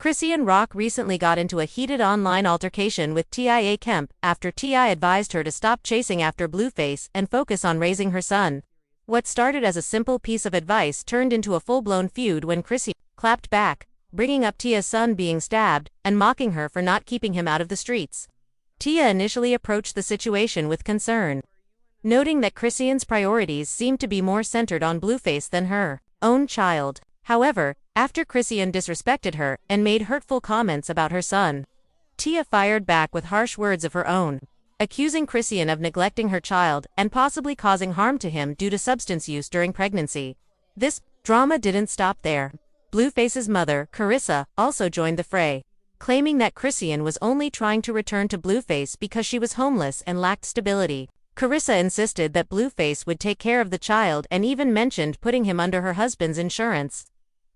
Chrisean Rock recently got into a heated online altercation with Tia Kemp after Tia advised her to stop chasing after Blueface and focus on raising her son. What started as a simple piece of advice turned into a full-blown feud when Chrisean clapped back, bringing up Tia's son being stabbed and mocking her for not keeping him out of the streets. Tia initially approached the situation with concern, noting that Chrisean's priorities seemed to be more centered on Blueface than her own child. However, after Chrisean disrespected her and made hurtful comments about her son, Tia fired back with harsh words of her own, accusing Chrisean of neglecting her child and possibly causing harm to him due to substance use during pregnancy. This drama didn't stop there. Blueface's mother, Carissa, also joined the fray, claiming that Chrisean was only trying to return to Blueface because she was homeless and lacked stability. Carissa insisted that Blueface would take care of the child and even mentioned putting him under her husband's insurance,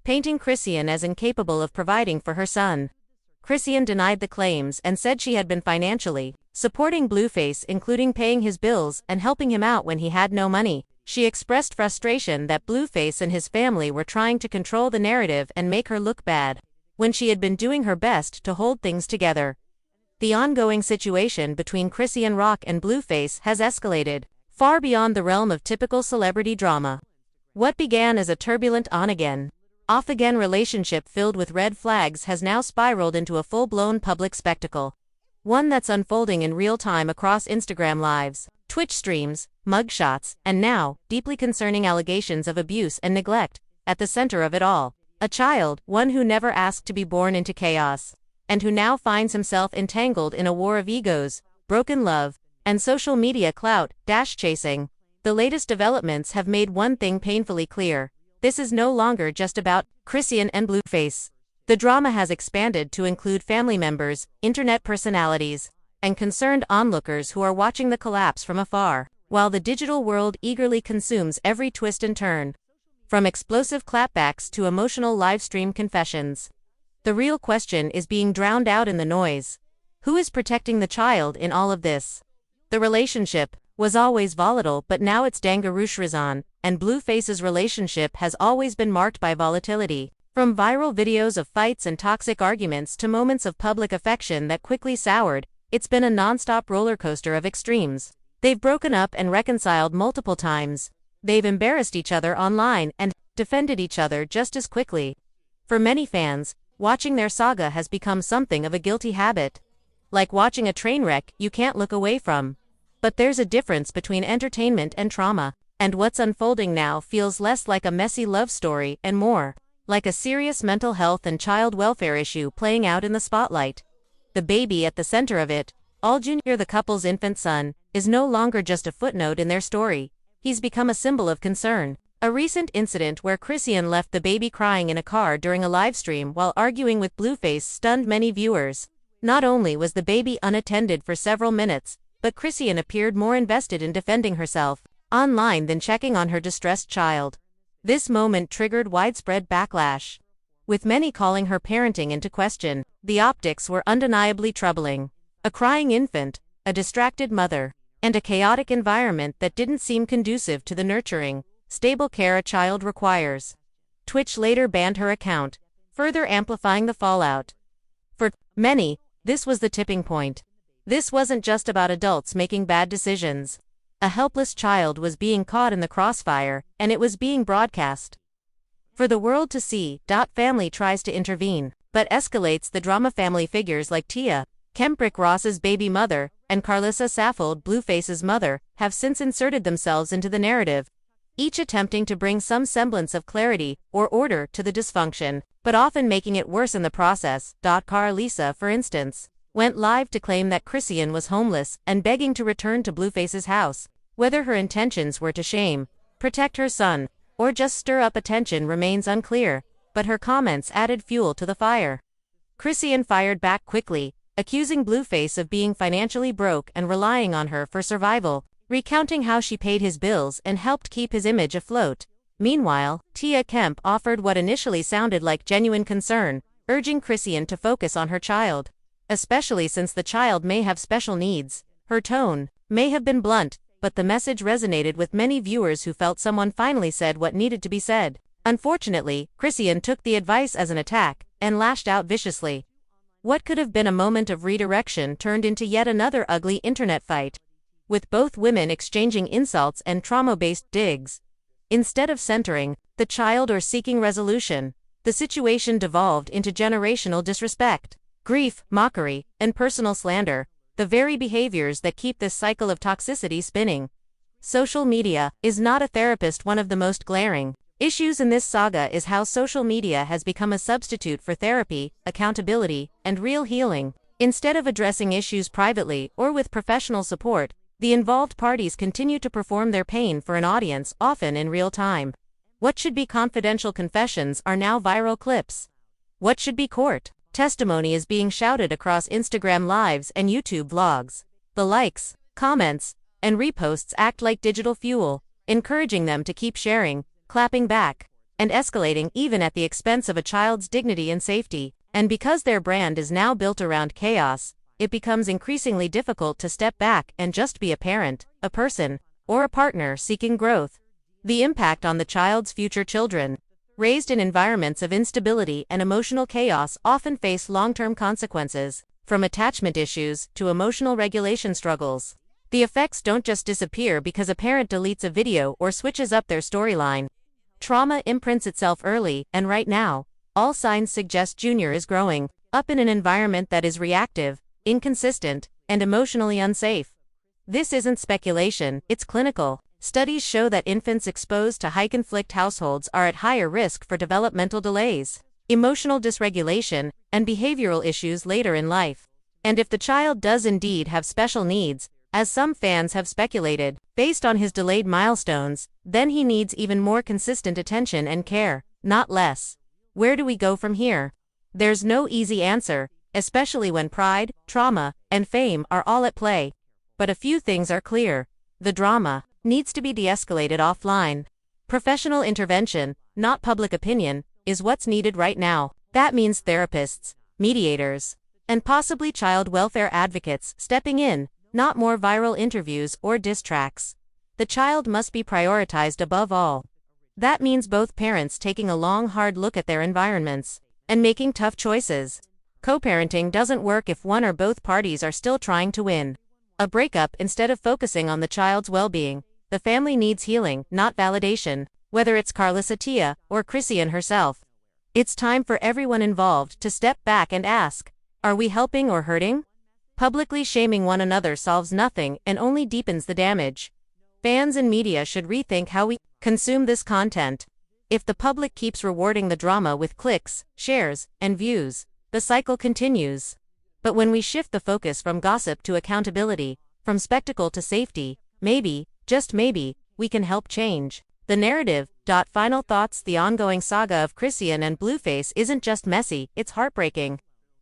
painting Chrisean as incapable of providing for her son. Chrisean denied the claims and said she had been financially supporting Blueface, including paying his bills and helping him out when he had no money. She expressed frustration that Blueface and his family were trying to control the narrative and make her look bad, when she had been doing her best to hold things together. The ongoing situation between Chrisean Rock and Blueface has escalated far beyond the realm of typical celebrity drama. What began as a turbulent on-again, off-again relationship filled with red flags has now spiraled into a full-blown public spectacle. One that's unfolding in real time across Instagram lives, Twitch streams, mugshots, and now, deeply concerning allegations of abuse and neglect. At the center of it all, a child, one who never asked to be born into chaos, and who now finds himself entangled in a war of egos, broken love, and social media clout, chasing. The latest developments have made one thing painfully clear. This is no longer just about Chrisean and Blueface. The drama has expanded to include family members, internet personalities, and concerned onlookers who are watching the collapse from afar, while the digital world eagerly consumes every twist and turn. From explosive clapbacks to emotional livestream confessions, the real question is being drowned out in the noise. Who is protecting the child in all of this? The relationship was always volatile, but now it's dangerous, and Blueface's relationship has always been marked by volatility. From viral videos of fights and toxic arguments to moments of public affection that quickly soured, it's been a non-stop roller coaster of extremes. They've broken up and reconciled multiple times. They've embarrassed each other online and defended each other just as quickly. For many fans, watching their saga has become something of a guilty habit. Like watching a train wreck you can't look away from. But there's a difference between entertainment and trauma, and what's unfolding now feels less like a messy love story and more like a serious mental health and child welfare issue playing out in the spotlight. The baby at the center of it, all Jr., the couple's infant son, is no longer just a footnote in their story. He's become a symbol of concern. A recent incident where Chrisean left the baby crying in a car during a livestream while arguing with Blueface stunned many viewers. Not only was the baby unattended for several minutes, but Chrisean appeared more invested in defending herself online than checking on her distressed child. This moment triggered widespread backlash, with many calling her parenting into question. The optics were undeniably troubling. A crying infant, a distracted mother, and a chaotic environment that didn't seem conducive to the nurturing, stable care a child requires. Twitch later banned her account, further amplifying the fallout. For many, this was the tipping point. This wasn't just about adults making bad decisions. A helpless child was being caught in the crossfire, and it was being broadcast for the world to see. Family tries to intervene, but escalates. The drama family figures like Tia Kemp, Ross's baby mother, and Carissa Saffold, Blueface's mother, have since inserted themselves into the narrative, each attempting to bring some semblance of clarity or order to the dysfunction, but often making it worse in the process. Carissa, for instance, went live to claim that Chrisean was homeless and begging to return to Blueface's house. Whether her intentions were to shame, protect her son, or just stir up attention remains unclear, but her comments added fuel to the fire. Chrisean fired back quickly, accusing Blueface of being financially broke and relying on her for survival, recounting how she paid his bills and helped keep his image afloat. Meanwhile, Tia Kemp offered what initially sounded like genuine concern, urging Chrisean to focus on her child, especially since the child may have special needs. Her tone may have been blunt, but the message resonated with many viewers who felt someone finally said what needed to be said. Unfortunately, Chrisean took the advice as an attack, and lashed out viciously. What could have been a moment of redirection turned into yet another ugly internet fight, with both women exchanging insults and trauma-based digs. Instead of centering the child or seeking resolution, the situation devolved into generational disrespect, grief, mockery, and personal slander, the very behaviors that keep this cycle of toxicity spinning. Social media is not a therapist. One of the most glaring issues in this saga is how social media has become a substitute for therapy, accountability, and real healing. Instead of addressing issues privately or with professional support, the involved parties continue to perform their pain for an audience, often in real time. What should be confidential confessions are now viral clips. What should be court testimony is being shouted across Instagram lives and YouTube vlogs. The likes, comments, and reposts act like digital fuel, encouraging them to keep sharing, clapping back, and escalating even at the expense of a child's dignity and safety. And because their brand is now built around chaos, it becomes increasingly difficult to step back and just be a parent, a person, or a partner seeking growth. The impact on the child's future children, raised in environments of instability and emotional chaos, often face long-term consequences, from attachment issues to emotional regulation struggles. The effects don't just disappear because a parent deletes a video or switches up their storyline. Trauma imprints itself early, and right now, all signs suggest Junior is growing up in an environment that is reactive, inconsistent, and emotionally unsafe. This isn't speculation, it's clinical. Studies show that infants exposed to high-conflict households are at higher risk for developmental delays, emotional dysregulation, and behavioral issues later in life. And if the child does indeed have special needs, as some fans have speculated, based on his delayed milestones, then he needs even more consistent attention and care, not less. Where do we go from here? There's no easy answer, especially when pride, trauma, and fame are all at play. But a few things are clear. The drama needs to be de-escalated offline. Professional intervention, not public opinion, is what's needed right now. That means therapists, mediators, and possibly child welfare advocates stepping in, not more viral interviews or diss tracks. The child must be prioritized above all. That means both parents taking a long, hard look at their environments and making tough choices. Co-parenting doesn't work if one or both parties are still trying to win. A breakup instead of focusing on the child's well-being. The family needs healing, not validation, whether it's Tia or Chrisean herself. It's time for everyone involved to step back and ask, are we helping or hurting? Publicly shaming one another solves nothing and only deepens the damage. Fans and media should rethink how we consume this content. If the public keeps rewarding the drama with clicks, shares, and views, the cycle continues. But when we shift the focus from gossip to accountability, from spectacle to safety, maybe, just maybe, we can help change the narrative. Final thoughts. The ongoing saga of Chrisean and Blueface isn't just messy, it's heartbreaking.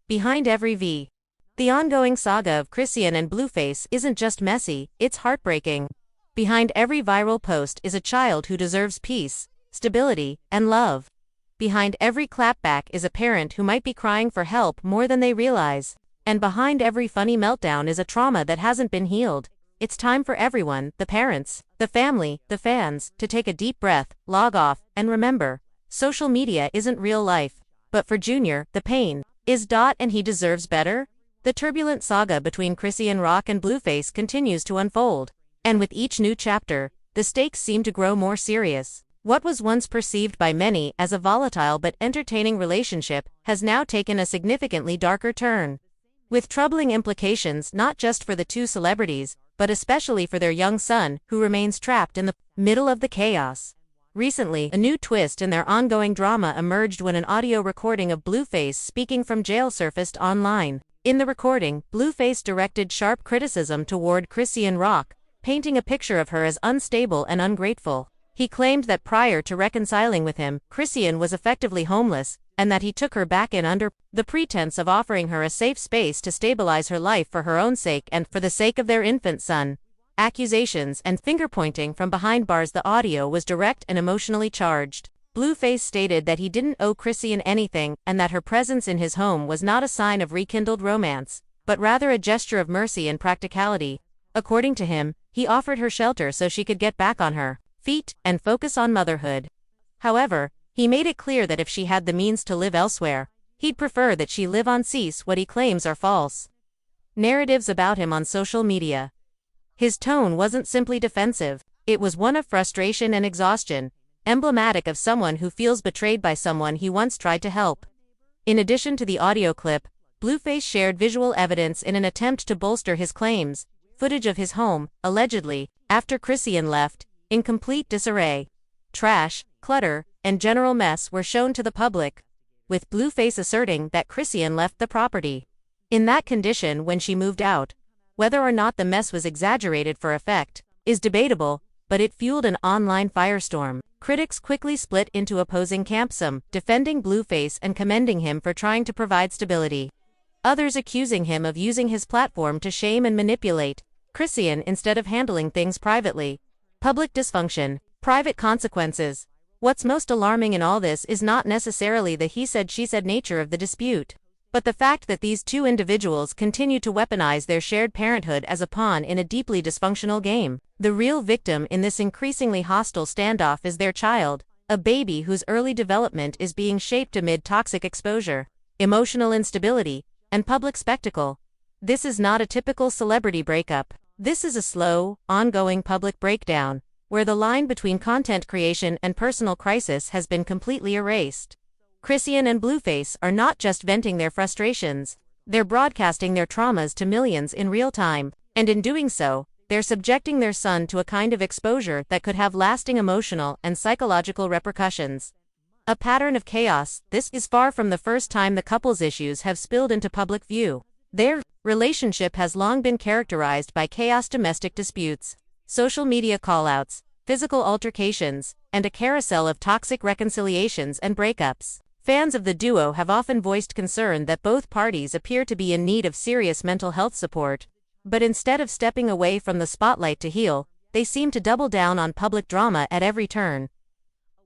Behind every V. The ongoing saga of Chrisean and Blueface isn't just messy, it's heartbreaking. Behind every viral post is a child who deserves peace, stability, and love. Behind every clapback is a parent who might be crying for help more than they realize. And behind every funny meltdown is a trauma that hasn't been healed. It's time for everyone, the parents, the family, the fans, to take a deep breath, log off, and remember, social media isn't real life. But for Junior, the pain is. And he deserves better. The turbulent saga between Chrisean Rock and Blueface continues to unfold. And with each new chapter, the stakes seem to grow more serious. What was once perceived by many as a volatile but entertaining relationship has now taken a significantly darker turn, with troubling implications not just for the two celebrities, but especially for their young son, who remains trapped in the middle of the chaos. Recently, a new twist in their ongoing drama emerged when an audio recording of Blueface speaking from jail surfaced online. In the recording, Blueface directed sharp criticism toward Chrisean Rock, painting a picture of her as unstable and ungrateful. He claimed that prior to reconciling with him, Chrisean was effectively homeless, and that he took her back in under the pretense of offering her a safe space to stabilize her life for her own sake and for the sake of their infant son. Accusations and finger-pointing from behind bars. The audio was direct and emotionally charged. Blueface stated that he didn't owe Chrisean anything and that her presence in his home was not a sign of rekindled romance, but rather a gesture of mercy and practicality. According to him, he offered her shelter so she could get back on her feet and focus on motherhood. However, he made it clear that if she had the means to live elsewhere, He'd prefer that she live on cease what he claims are false narratives about him on social media. His tone wasn't simply defensive, it was one of frustration and exhaustion, emblematic of someone who feels betrayed by someone he once tried to help. In addition to the audio clip, Blueface shared visual evidence in an attempt to bolster his claims, footage of his home, allegedly, after Chrisean left, in complete disarray. Trash, clutter, and general mess were shown to the public, with Blueface asserting that Chrisean left the property in that condition when she moved out. Whether or not the mess was exaggerated for effect is debatable, but it fueled an online firestorm. Critics quickly split into opposing camps, some defending Blueface and commending him for trying to provide stability. Others accusing him of using his platform to shame and manipulate Chrisean instead of handling things privately. Public dysfunction, private consequences. What's most alarming in all this is not necessarily the he said she said nature of the dispute, but the fact that these two individuals continue to weaponize their shared parenthood as a pawn in a deeply dysfunctional game. The real victim in this increasingly hostile standoff is their child, a baby whose early development is being shaped amid toxic exposure, emotional instability, and public spectacle. This is not a typical celebrity breakup. This is a slow, ongoing public breakdown, where the line between content creation and personal crisis has been completely erased. Chrisean and Blueface are not just venting their frustrations, they're broadcasting their traumas to millions in real time, and in doing so, they're subjecting their son to a kind of exposure that could have lasting emotional and psychological repercussions. A pattern of chaos. This is far from the first time the couple's issues have spilled into public view. Their relationship has long been characterized by chaos, domestic disputes, social media callouts, physical altercations, and a carousel of toxic reconciliations and breakups. Fans of the duo have often voiced concern that both parties appear to be in need of serious mental health support, but instead of stepping away from the spotlight to heal, they seem to double down on public drama at every turn.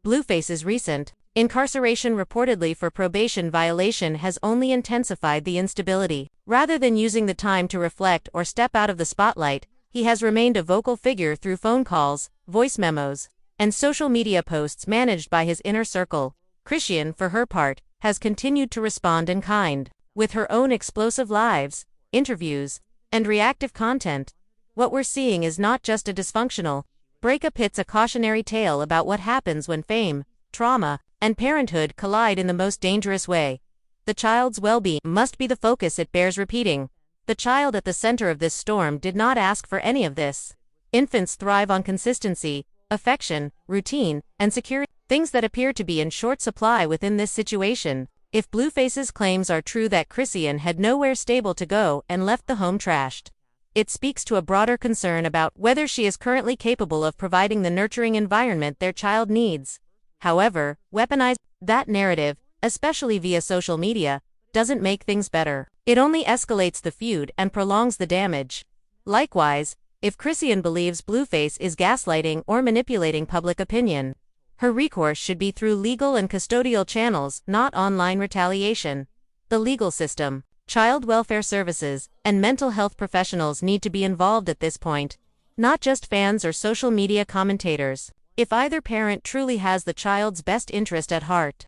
Blueface's recent incarceration, reportedly for probation violation, has only intensified the instability. Rather than using the time to reflect or step out of the spotlight, he has remained a vocal figure through phone calls, voice memos, and social media posts managed by his inner circle. Chrisean, for her part, has continued to respond in kind, with her own explosive lives, interviews, and reactive content. What we're seeing is not just a dysfunctional breakup, it's a cautionary tale about what happens when fame, trauma, and parenthood collide in the most dangerous way. The child's well-being must be the focus. It bears repeating. The child at the center of this storm did not ask for any of this. Infants thrive on consistency, affection, routine, and security, things that appear to be in short supply within this situation. If Blueface's claims are true that Chrisean had nowhere stable to go and left the home trashed, it speaks to a broader concern about whether she is currently capable of providing the nurturing environment their child needs. However, weaponizing that narrative, especially via social media, doesn't make things better. It only escalates the feud and prolongs the damage. Likewise, if Chrisean believes Blueface is gaslighting or manipulating public opinion, her recourse should be through legal and custodial channels, not online retaliation. The legal system, child welfare services, and mental health professionals need to be involved at this point, not just fans or social media commentators. If either parent truly has the child's best interest at heart,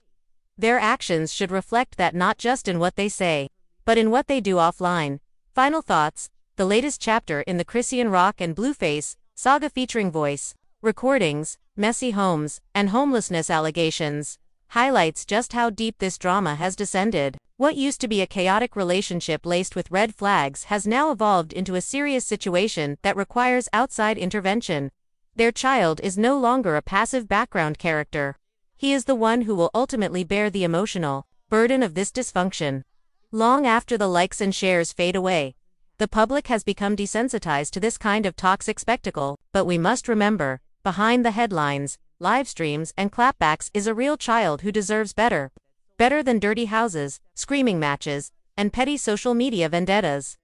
their actions should reflect that, not just in what they say, but in what they do offline. Final thoughts. The latest chapter in the Chrisean Rock and Blueface saga, featuring voice recordings, messy homes, and homelessness allegations, highlights just how deep this drama has descended. What used to be a chaotic relationship laced with red flags has now evolved into a serious situation that requires outside intervention. Their child is no longer a passive background character. He is the one who will ultimately bear the emotional burden of this dysfunction. Long after the likes and shares fade away, the public has become desensitized to this kind of toxic spectacle, but we must remember, behind the headlines, live streams, and clapbacks is a real child who deserves better. Better than dirty houses, screaming matches, and petty social media vendettas.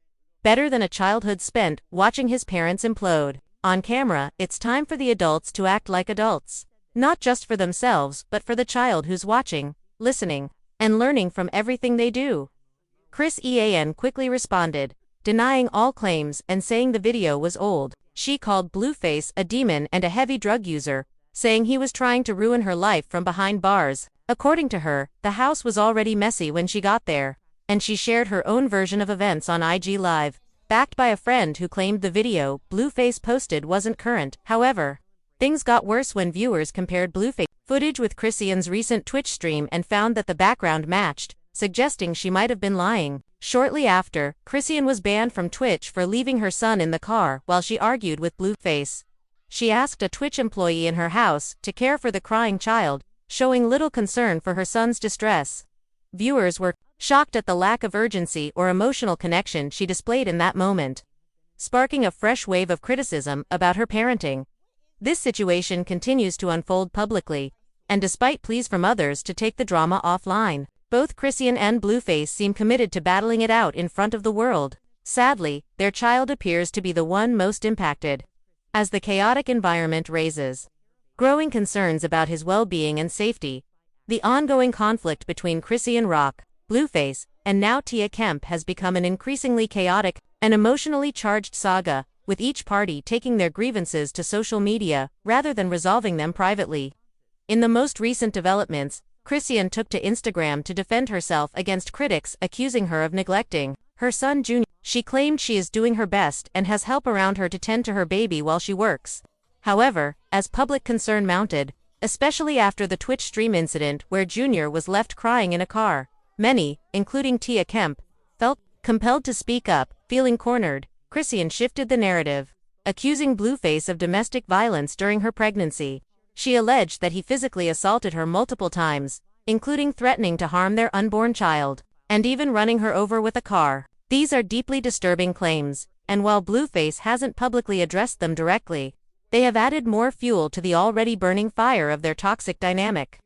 Better than a childhood spent watching his parents implode. On camera, it's time for the adults to act like adults. Not just for themselves, but for the child who's watching, listening, and learning from everything they do. Chrisean quickly responded, denying all claims and saying the video was old. She called Blueface a demon and a heavy drug user, saying he was trying to ruin her life from behind bars. According to her, the house was already messy when she got there, and she shared her own version of events on IG Live, backed by a friend who claimed the video Blueface posted wasn't current. However, things got worse when viewers compared Blueface footage with Chrisean's recent Twitch stream and found that the background matched, suggesting she might have been lying. Shortly after, Chrisean was banned from Twitch for leaving her son in the car while she argued with Blueface. She asked a Twitch employee in her house to care for the crying child, showing little concern for her son's distress. Viewers were shocked at the lack of urgency or emotional connection she displayed in that moment, sparking a fresh wave of criticism about her parenting. This situation continues to unfold publicly, and despite pleas from others to take the drama offline, both Chrisean and Blueface seem committed to battling it out in front of the world. Sadly, their child appears to be the one most impacted, as the chaotic environment raises growing concerns about his well-being and safety. The ongoing conflict between Chrisean Rock, Blueface, and now Tia Kemp has become an increasingly chaotic and emotionally charged saga, with each party taking their grievances to social media rather than resolving them privately. In the most recent developments, Chrisean took to Instagram to defend herself against critics accusing her of neglecting her son Junior. She claimed she is doing her best and has help around her to tend to her baby while she works. However, as public concern mounted, especially after the Twitch stream incident where Junior was left crying in a car, many, including Tia Kemp, felt compelled to speak up. Feeling cornered, Chrisean shifted the narrative, accusing Blueface of domestic violence during her pregnancy. She alleged that he physically assaulted her multiple times, including threatening to harm their unborn child, and even running her over with a car. These are deeply disturbing claims, and while Blueface hasn't publicly addressed them directly, they have added more fuel to the already burning fire of their toxic dynamic.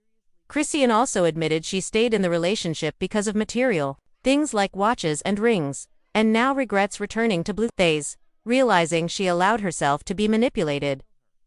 Chrisean also admitted she stayed in the relationship because of material things like watches and rings, and now regrets returning to Blueface, realizing she allowed herself to be manipulated.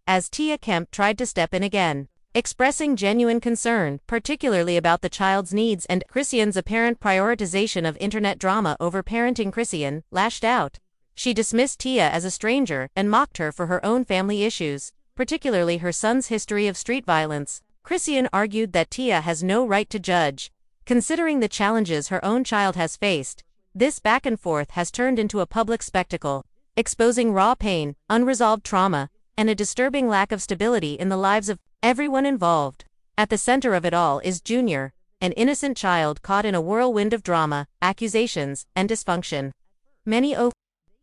As Tia Kemp tried to step in again, expressing genuine concern, particularly about the child's needs and Chrisean's apparent prioritization of internet drama over parenting, Chrisean lashed out. She dismissed Tia as a stranger and mocked her for her own family issues, particularly her son's history of street violence. Chrisean argued that Tia has no right to judge, considering the challenges her own child has faced. This back and forth has turned into a public spectacle, exposing raw pain, unresolved trauma, and a disturbing lack of stability in the lives of everyone involved. At the center of it all is Junior, an innocent child caught in a whirlwind of drama, accusations, and dysfunction.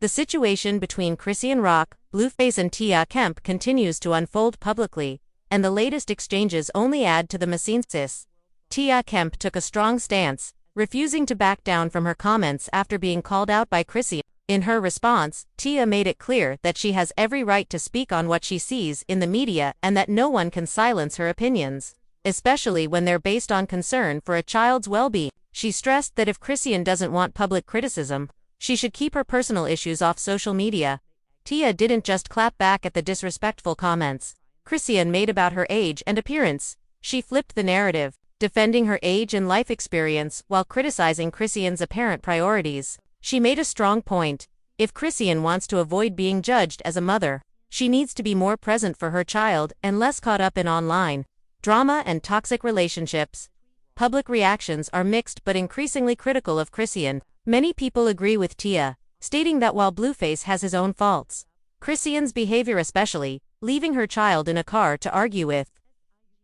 The situation between Chrisean Rock, Blueface and Tia Kemp continues to unfold publicly, and the latest exchanges only add to the messiness. Tia Kemp took a strong stance, refusing to back down from her comments after being called out by Chrisean. In her response, Tia made it clear that she has every right to speak on what she sees in the media and that no one can silence her opinions, especially when they're based on concern for a child's well-being. She stressed that if Chrisean doesn't want public criticism, she should keep her personal issues off social media. Tia didn't just clap back at the disrespectful comments Chrisean made about her age and appearance. She flipped the narrative, defending her age and life experience while criticizing Chrisean's apparent priorities. She made a strong point. If Chrisean wants to avoid being judged as a mother, she needs to be more present for her child and less caught up in online drama and toxic relationships. Public reactions are mixed but increasingly critical of Chrisean. Many people agree with Tia, stating that while Blueface has his own faults, Chrisean's behavior, especially leaving her child in a car to argue with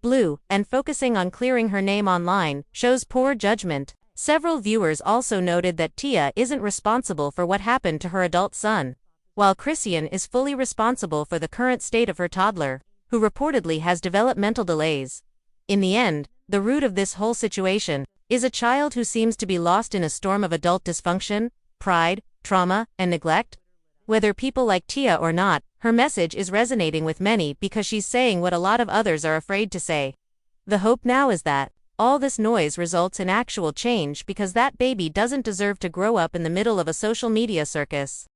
Blue and focusing on clearing her name online, shows poor judgment. Several viewers also noted that Tia isn't responsible for what happened to her adult son, while Chrisean is fully responsible for the current state of her toddler, who reportedly has developmental delays. In the end, the root of this whole situation is a child who seems to be lost in a storm of adult dysfunction, pride, trauma, and neglect. Whether people like Tia or not, her message is resonating with many because she's saying what a lot of others are afraid to say. The hope now is that all this noise results in actual change, because that baby doesn't deserve to grow up in the middle of a social media circus.